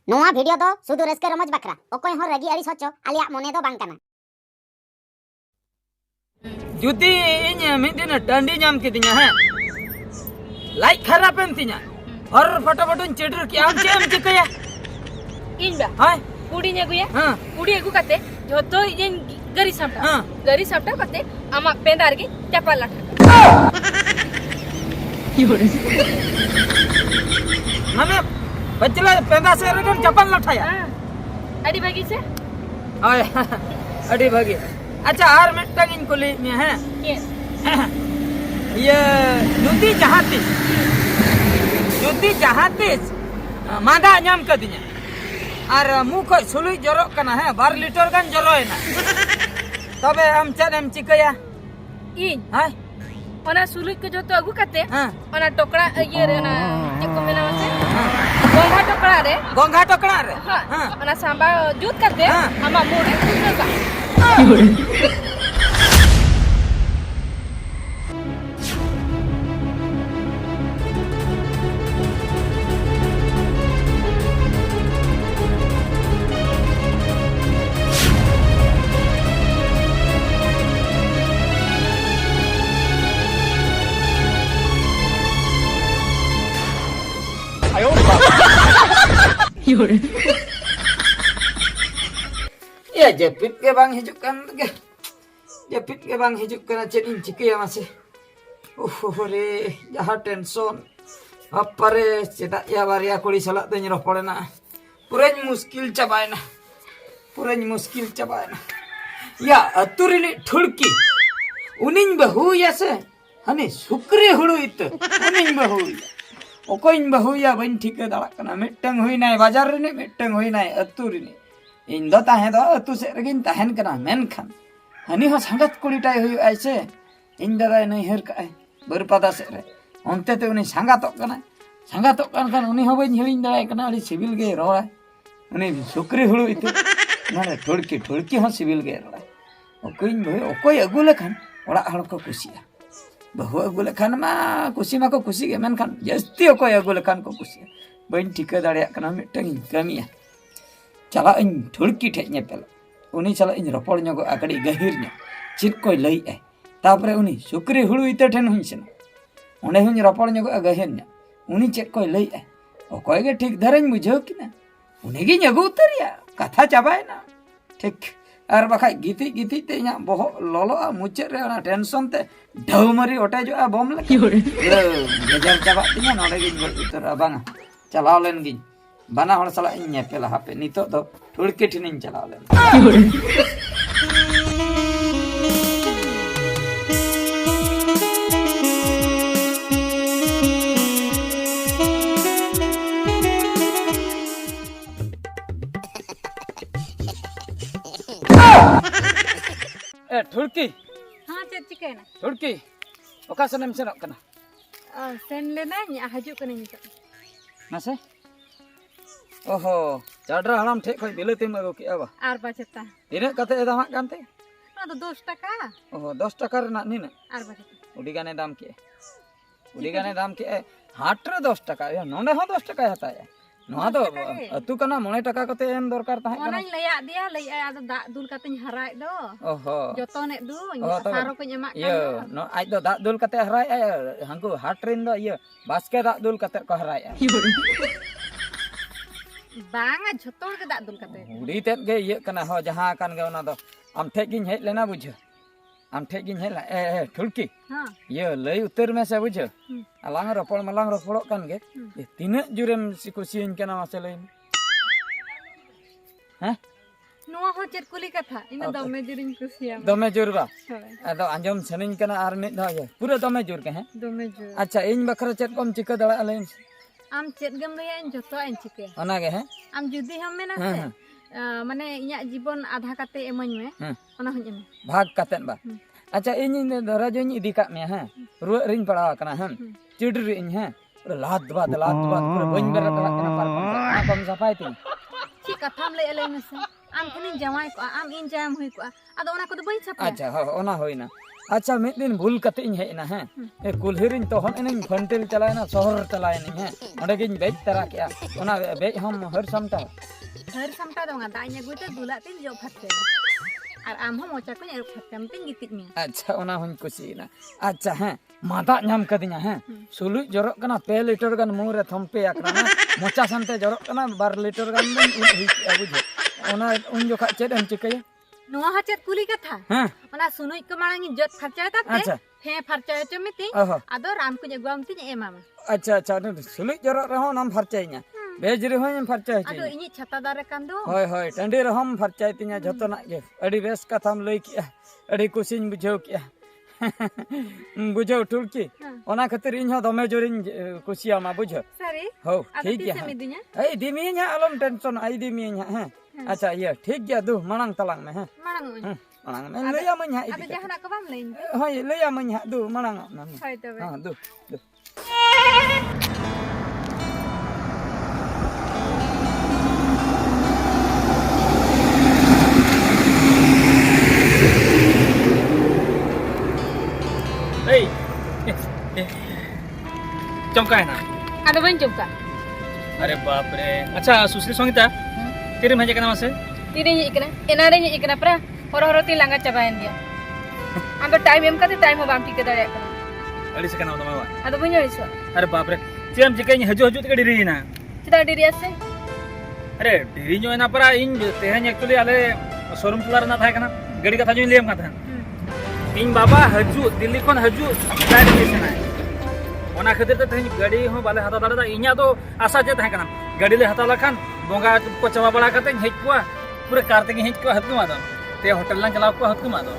नोआ वीडियो दो सुदु रस्का रमज बकरा ओकोय हो रगी अड़ी सोचो आलिया मोने दो बांग कना जुदी इन मिद दिन टंडी नाम किदिया है लाइक खराबन तिया और फटाफट चेडर की आम चेम चिकया इन बा हाय कुड़ी ने गुया हां कुड़ी अगु कते जोतो इन गरी सामटा कते आमा पेंदार की चपल लटा माने बच्चला पेंदा से रगन चपल लठाया अड़ी भागी से हाय अड़ी भागी अच्छा आर मिटन इन कुली में है ये जुदी जहातीस मादा नाम कदिया और मुख सुलुई जरो कना है 12 लीटर गन जरोयना तबे हम चेम चिकया इन हाय ओना सुलुई के जोतो अगु कते हां ओना टोकरा ये रे ना चको मेना से गोंगा टोकरा रे हां ओना सांबा जूत करते आमा मोरे कुलका ya jepit ke bang hijukkan ke jepit ke bang hijukkan cek in cikaya masih re jahat tension apa re cetak ya waria kuli salat tu nyeroh polena puranya muskil cabaina ya atur ini thulki uning bahu ya se hani sukri hulu itu uning bahu okoin bahu ya bain thika dalak kana mittang hui nai bazar rini mittang hui nai atur ini इन दो ताहे दो अतु से रगिन ताहन कना मेनखान हनी हो संगत कुड़ीटाई हुई ऐसे इन दादा नहीं हेर का बरपादा से रे ओनते ते उनी संगतोक कन उनी हो बइन हिलिन दाय कना अड़ी सिविल गे रोड़ा उनी सुक्री हुळु इतु माने ठुड़की हो सिविल गे रोड़ा ओकइन भई ओकोय अगु लेखान ओड़ा हड़ को कुसिया बहु अगु लेखान मा कुसी मा को कुसी गे मेनखान जस्ती ओकोय अगु लेखान को कुसिया बइन ठिका दाड़िया कना मिटंग कमिया चला इन ठुड़की ठे नेपेल उनी चला इन रपड़ ᱧᱚᱜ आकड़ी गहिर ने चित कोई लई ए तापरे उनी सुक्री हुळु इते ठेन हुई सेना ओने हुन रपड़ ᱧᱚᱜ गहिर ने उनी चित कोई लई ए ओकोय गे ठीक धरन बुझाव किना उनी गे ᱧगु उतरिया कथा चाबायना ठीक आर बखाय गिती ते nya बोहो लोलो मुचे रे ओना टेंशन ते ढौमरी ओटेजो बम लकी गजर चाबा तिना नोडे गे उतर बांगा चलाव लेन गी बना हड़ सला इन नेपेला हापे नितो दो ठुड़के ठिनिन चलाव ले ए ठुड़की हां चेत चिकेना ठुड़की ओका सनेम सेनक कना सेन लेना हजू कने नितो नासे ओहो चाडरा हलाम ठे खय बिलतिम अगो के आबा आर बाचता इने कते दामा कानते ना तो 10 टका ओहो 10 टका रना निने आर बाचता उडी गाने दाम के हाट रे 10 टका या नोंडे हो 10 टका हताया नोआ दो अतु कना 9 टका कते एम दरकार ताहे कना ओनाई लया दिया लई आदो दा दुल कतेñ हराय दो ओहो जतने दु सारो को एमा ये नो आज दो दा दुल कते हराय हांगु हाट रेन दो ये बास्के दा दुल कते को हराय बांगा झतोड़ के दा दुल कते उडी तेत गे ये कना हो जहां कान गे ओना दो आम ठे गिन हेज लेना बुझ आम ठे गिन हेला ए ठुड़की हां ये लई उतर में से बुझ अलांग रपड़ मलांग रपड़ो कान गे ये तिने जुरेम सिकुसियन कना मासे लई हैं नोआ हो चेत कुली कथा इन दमे जुरिन कुसिया दमे जुरबा अदो अंजम सनिन कना आर मिद दा ये पूरा दमे जुर के हैं दमे जुर अच्छा इन बखरा चेत कम चिका दड़ा लेन आम चेत गम लया इन जतो इन चिके ओना गे हैं आम जुदी हम मेना से माने इया जीवन आधा कते एमन में ओना हन एम भाग कतेन बा अच्छा इन धरा जो इदी का में हैं रुआ रिन पड़ा कना हम चिडरी इन हैं पूरा लात बात पूरा बन बेरा तला कना पार कम सफाई ती ची कथाम ले एले में से आम खनी जमाई को आम इन जाम होई को आदो ओना को तो बई सफा अच्छा हो ओना होइना अच्छा मिद दिन भूल कते इन हेना हैं ए कुलहिरिन तो हन इन फंटेल चलायना शहर चलायनी हैं ओंडे गिन बेज तरा के ओना बेज हम हर समटा हर समटा दंगा दाइnya gue tuh dula tin jo phatte ar am ho mocha ko eru phatte am tin gitik mi अच्छा ओना हुन कुसीना अच्छा हैं मादा नाम कदिया हैं सुलु जरक कना 2 लीटर गन मुरे थंपे आकना मोचा संते जरक कना 12 लीटर गन बुझे ओना उन जोखा चेद हम चिकय noa hacet kuli katha हैं ona sunui ke malangi jot farca ta अच्छा he farca cho miti ओहो ado ram ku jaguam tin emam अच्छा अच्छा सुलु जरक रहो नाम फरचाइnya बेज रे होय फरचाइ ado ini chata dare kan do होय होय टंडी रहम फरचाइ तिnya जतना के अडी बेस कथाम लई किया अडी कुसिन बुझाव किया बुझाव ठुलकी ओना खातिर इन हो दमे जोरिन कुसिया मा बुझ sari हो ado ठीक tise है midinya ए दिमिnya अलम टेंशन आई दिमिnya हैं अच्छा ये ठीक गया दु मणंग तलांग में हैं malang un मणंग में लया मnya ado इदी jahana ko bam lein होय लया मnya दु मणंग में hoy tobe हां दु दु Hey, चमका है ना? ado ban chumka अरे बाप रे। अच्छा सुश्री संगीता, तेरे मजे का नाम से? tirinya ikna enarenya ikna pra horo-horo tin langa cabayan dia ando time em kate time ho bam tik dare kana अड़ी से का नाम तुम्हारा? ado punya isu अरे बाप रे। चेम जिका इन हजू हजू तक डिरी ना? kita diri ase अरे डिरी जो है ना परा इन तेहन एक्चुअली आले शोरूम तुलार ना था kana गाड़ी का था जो लेम का था इन बाबा हजू दिल्ली कोन हजू फ्लाइट स्टेशन है ओना खातिर ते तेहन गाड़ी हो बाले हाता दादा दा इnya तो आशा जे था kana गाड़ी ले हाता लखान बोंगा को चवा बड़ा करते हेज को पूरे कार तक हेज को हतु मादो ते होटल ना चलाव को हतु मादो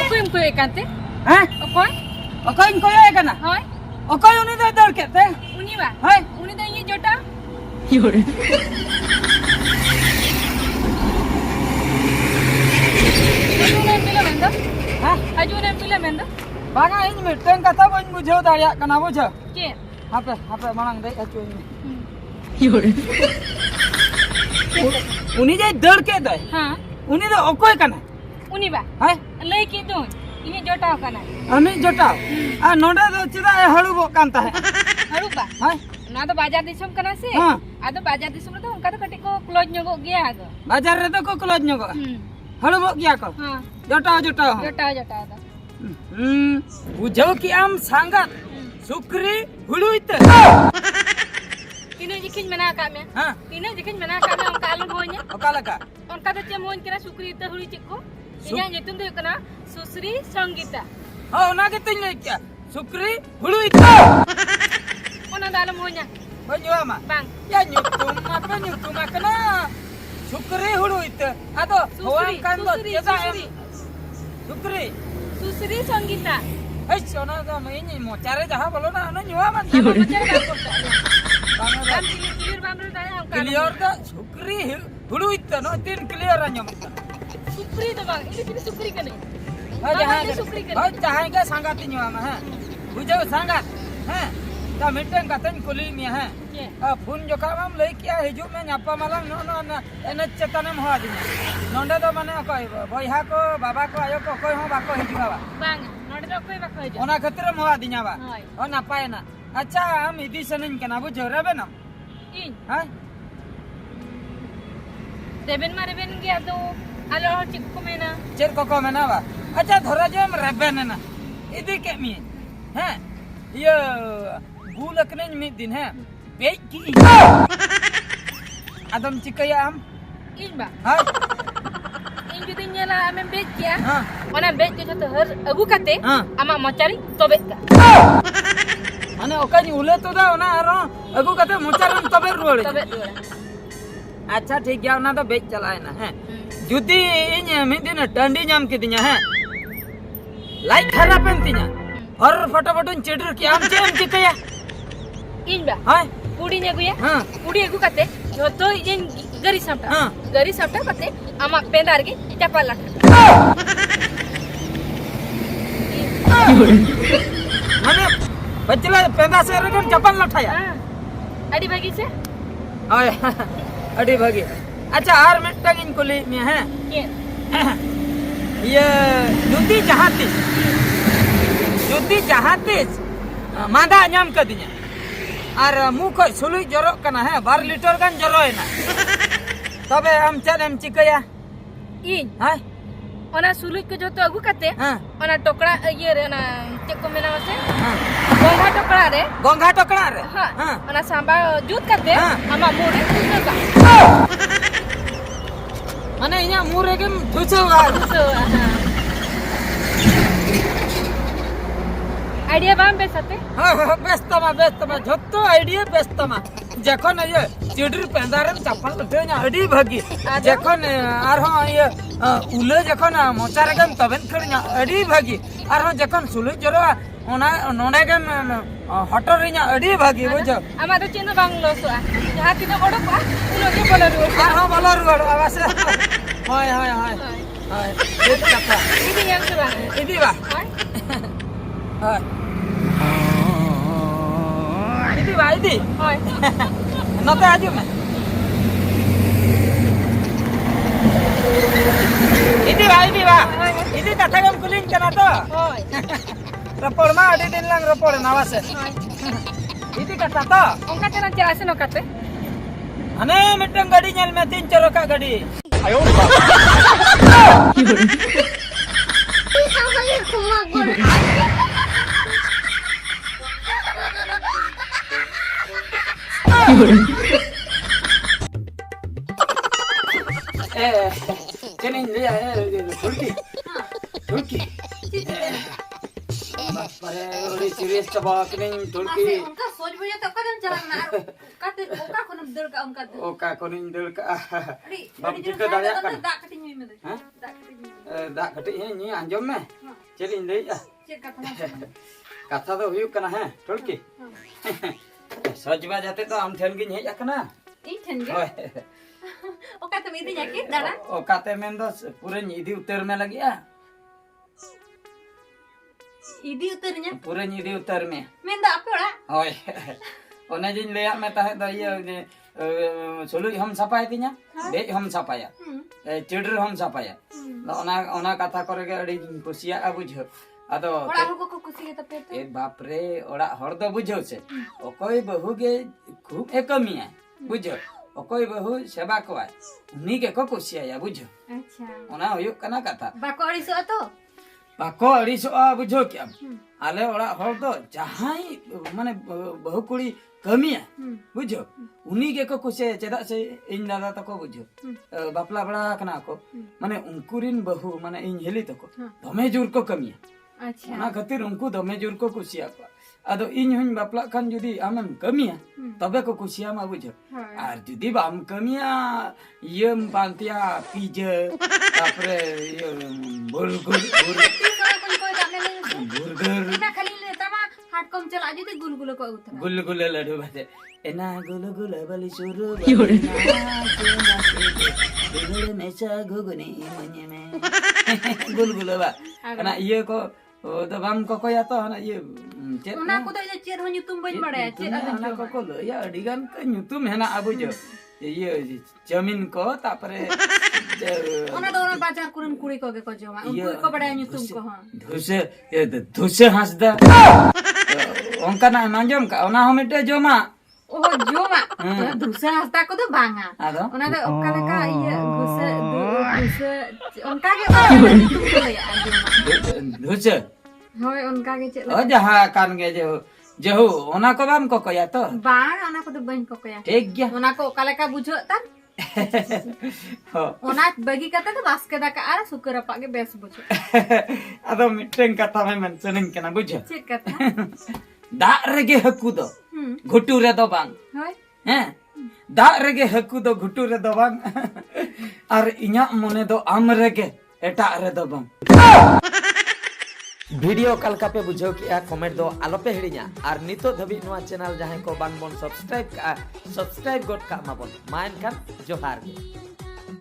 aku yang koyo ikante हैं okoy ओकइन कोय कना hoy ओकइ उनी दे दर केते uni ba हैं uni da ini jota Hajuna pila mendo हैं hajuna pila mendo बागा इन मिटन कथा बन बुझो दाया कना बुझ ke हापे हापे मणंग दे अचुन उनी जे दर के दे ha उनी दे ओकइ कना uni ba हैं lay ki don ini jota kana अमी जटा आ नोडे दो चिदा हळु बो कांता है haru ba हैं na do bajar disum kana se हाँ। ado bajar disum do onka do kati ko close nyogok gya ado बाजार रे तो को क्लोज नको हळु बो किया को ha जटा जटा jota jota ado बुझो कि आम सांगत Sukri हुळुइत Tino jikin mana ka me हां Tino jikin mana ka me onka alun honya ओकाला का onka do che mon kira sukri te huri chikko inya nyutum do kana susri sanggita हां ओना के तिन क्या सुक्री हुळुइत ona dalam honya बजवा मा bang या nyutum कना सुक्री हुळुइत आदो होवाम कांदो जेदा एम सुक्री susri sanggita ए सोना तो मइनी मोचारे जहा बोलो ना ना nyuwa मा Ama macam apa kok बांगा Am kilir bamru daya onka clear द सुक्री हुळुइत नो तीन क्लियर अन्यम sukri do bang ini sini sukri kane हां जहां Bang, ini sukri kan? हां जहां के सांगत nyuwa मा है बुझो सांगत हैं ता मिटन कतन कुली में है ye फोन जो काम लई किया हिजु में न्यापा मालंग नो नो एने चेतनम हो दिना नंडे दो माने कोई बहिहा को बाबा को आयो को कोई हो बाको हिजु बाबा bang node do koi ba koi jo ओना खतिर हो दिना बा Hoi. ओ नापाय ना अच्छा हम इदी सनिन केना बुझो रेबे ना in हैं Reben ma reben gya do alo chikko mena चेर को मेना बा अच्छा धरा जो हम रेबे ना इदी के मी हैं ये बुलकने में दिन है बेच की आदम चिकया हम in ba हां in judi nyala amen bet ya हां ona bet jo to har agu kate हां ama mochari tobe ka माने ओकानी उले तो दा ना आरो अगु कते मोचारन तबे रुवाड़े tobe dora अच्छा ठीक गया ना तो बेच चलाए ना है जुदी इन मिद दिन टंडी नाम के दिया है लाइट खराब पेंतिया और फटाफट चेडर की आम चेम चिकया in ba हां pudi nya gu ya हां pudi agu kate joto jen gari samta हाँ। gari samta kate ama pendar ge chapal lat माने बचला पेंदा से रगम चपल लठाया अड़ी भागी से हाय अड़ी भागी अच्छा आर मिटंग इन कुली में है के ये जुदी जहातीस मादा नाम कदिया और मुंह को सुलुई जरो कना है 12 लीटर गन जरोयना तबे हम चेम चिकया इन हाय ओना सुलुई को जतो अगु कते हां ओना टोकरा ये रे ना चेक को मेना से हां गोंगा टोकरा रे हां हां ओना सांबा जूत कते हाँ। आमा मोरे का माने इया मुंह रे गेम ठुचवा सो आइडिया बाम बेसते हां बेस्तमा झत्तो आइडिया बेस्तमा जखन ये चिडर पेंदारन चपल लठेना अडी भागी जखन आरो ये उले जखन मोचारे गेम तबेन खड़ना अडी भागी आरो जखन सुलु जरो ओना नोने गेम हटरिना अडी भागी बुझो आमा तो चिन्ह बांग लोसो जहां तीन ओडको उलो के बोला रो आरो बोलो रुगड़ आवास हाय एक कथा इदी yang सुबह इदी बा हाय इदी हाय नते आजू में इदी बा इदी कथा गम कुलिन कना तो हाय रपोड़ मा अडी दिन लंग रपोड़ नावासे इदी कथा तो ओंका तेरा चलासे नो कते अने मिटंग गाड़ी नेल में 3 चरका गाड़ी आयो चलिए ले आए ठुड़की बापरे ओडी सीरियस चबाक नहीं ठुड़की उनका सोच बुझे तो कदम चलाना काते ओका कोन दर का उनका ओका कोनिन दल का बाप चिका दाया kan दा कटिंग में दे दा कटिंग ni anjom में चलिए ले आ कथा तो हुई कना है ठुड़की सजवा जाते तो हम ठन गिन हेज अकना इन ठन गे ओका तो इदी जाके दादा ओका ते मेन दो पूरे निधि उतर में लगिया इदी उतरnya पूरे निधि उतर में मेन दा अपेड़ा होय ओने जिन लेया में ताहे द ये सोलुई हम सपाय तिया बेज हम सपाया चिडर हम सपाया ओना कथा करे के अड़ी खुशिया बुझो आदो ओड़ा को खुशी के तपे ए बाप रे ओड़ा हर द बुझो से ओकोई बहु के खूब एकमिया बुझो ओकोई बहु सेवा कोय उनी के को खुशिया बुझो अच्छा ओना होयो कना कथा बाको अड़ीसो तो बाको अड़ीसो बुझो क्या आले ओड़ा हर दो जहाई माने बहु कुड़ी कमिया बुझो उनी के को खुशिया चेदा से इन दादा तको बुझो बापला बड़ा कना को माने उनकुरिन बहु माने इन हेली तको दमे जोर को कमिया अच्छा ना खातिर उनको दमे जोर को खुशिया को आदो इन हुन बापला खान जुदी आमम कमिया तबे को खुशिया मा बुझो आर जुदी बाम कमिया यम पांतिया पीजे तापरे बुलगुल बुर्गर ना खाली ले तमा हाट कम चला जते गुलगुलो को उतरा गुलगुल लड्डू बाजे एना गुलगुल वाली सुरु गुलगुल में सा घुगनी मने में गुलगुल बा ना ये को तो बाम को कोया तो ना ये ओना को तो चेर हो ᱧᱩᱛᱩᱢ बाई बड़े चेर ना को को या अडिगान का ᱧᱩᱛᱩᱢ हेना अबु जो ये जमीन को तापरे ओना दो बाजार कुरन कुड़ी को के को जमा उनको को बड़े ᱧᱩᱛᱩᱢ को हां धुसे हंसदा ओंका ना मांजम का ओना हम मिटे जोमा ओहो जोमा धुसे हंसदा को तो बांगा आदो ओना दो ओका लका ये धुसे ओनका के ᱧᱩᱛᱩᱢ को लया धुसे होय ओनका के चेला ओ जहा कान गे जो ओना को बाम को कया तो बांग ओना को तो बन को कया ठीक गया ओना को ओका लका बुझो ता हो ओना बगी कते तो बास्के दा का आर सुकर अपा के बेस बुझो अदो मिटें कथा में मेंशनिंग कना बुझो चेक कथा दा रेगे हकु दो घुटू रे दो बांग होय हैं दा रेगे हकु दो घुटू रे दो बांग और इया मने दो आम रेगे एटा रे दो बांग वीडियो कलका पे बुझो किया कमेंट दो आलो पे हिड़िया और नितो धबी नवा चैनल जहां को बांग बन सब्सक्राइब गोट का माबन मा एनखान जोहार